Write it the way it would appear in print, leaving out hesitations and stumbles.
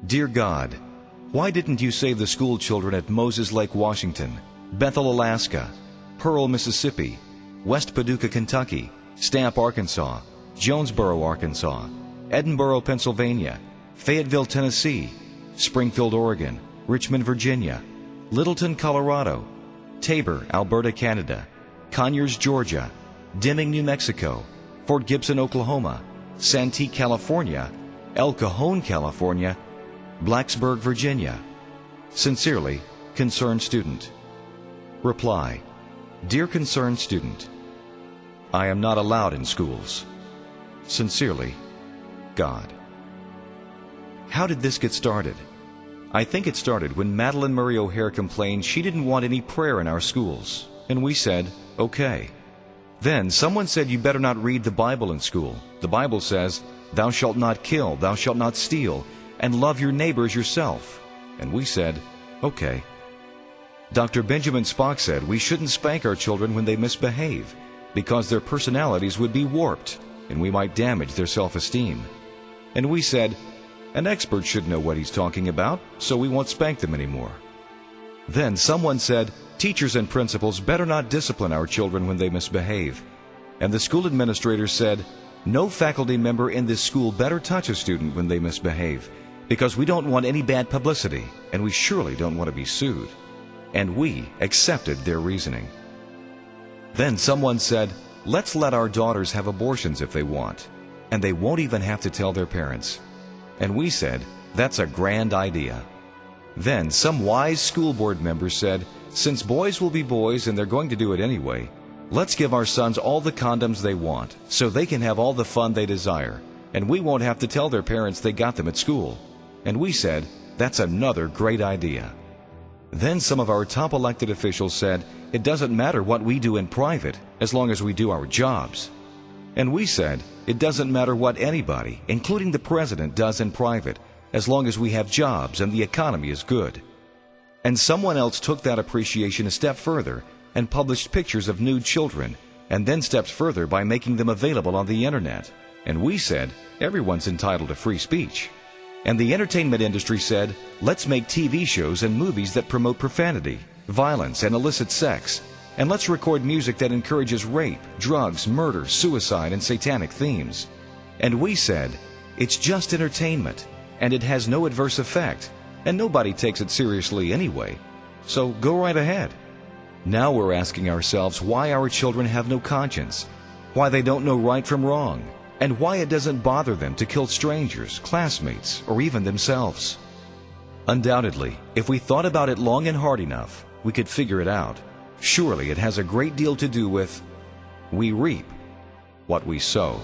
Dear God, why didn't you save the school children at Moses Lake, Washington, Bethel, Alaska, Pearl, Mississippi, West Paducah, Kentucky, Stamp, Arkansas, Jonesboro, Arkansas, Edinburgh, Pennsylvania, Fayetteville, Tennessee, Springfield, Oregon, Richmond, Virginia, Littleton, Colorado, Tabor, Alberta, Canada, Conyers, Georgia, Deming, New Mexico, Fort Gibson, Oklahoma, Santee, California, El Cajon, California, Blacksburg, Virginia. Sincerely, concerned student. Reply: Dear concerned student, I am not allowed in schools. Sincerely, God. How did this get started? I think it started when Madeline Murray O'Hare complained she didn't want any prayer in our schools, and we said, okay. Then someone said you better not read the Bible in school. The Bible says, thou shalt not kill, thou shalt not steal, and love your neighbors yourself. And we said, okay. Dr. Benjamin Spock said we shouldn't spank our children when they misbehave, because their personalities would be warped, and we might damage their self-esteem. And we said, an expert should know what he's talking about, so we won't spank them anymore. Then someone said, teachers and principals better not discipline our children when they misbehave. And the school administrator said, no faculty member in this school better touch a student when they misbehave, because we don't want any bad publicity, and we surely don't want to be sued. And we accepted their reasoning. Then someone said, let's let our daughters have abortions if they want, and they won't even have to tell their parents. And we said, that's a grand idea. Then some wise school board members said, since boys will be boys and they're going to do it anyway, let's give our sons all the condoms they want so they can have all the fun they desire, and we won't have to tell their parents they got them at school. And we said, that's another great idea. Then some of our top elected officials said, it doesn't matter what we do in private as long as we do our jobs. And we said, it doesn't matter what anybody, including the president, does in private, as long as we have jobs and the economy is good. And someone else took that appreciation a step further and published pictures of nude children, and then steps further by making them available on the internet. And we said, everyone's entitled to free speech. And the entertainment industry said, let's make TV shows and movies that promote profanity, violence, and illicit sex. And let's record music that encourages rape, drugs, murder, suicide, and satanic themes. And we said, it's just entertainment, and it has no adverse effect, and nobody takes it seriously anyway. So go right ahead. Now we're asking ourselves why our children have no conscience, why they don't know right from wrong, and why it doesn't bother them to kill strangers, classmates, or even themselves. Undoubtedly, if we thought about it long and hard enough, we could figure it out. Surely it has a great deal to do with we reap what we sow.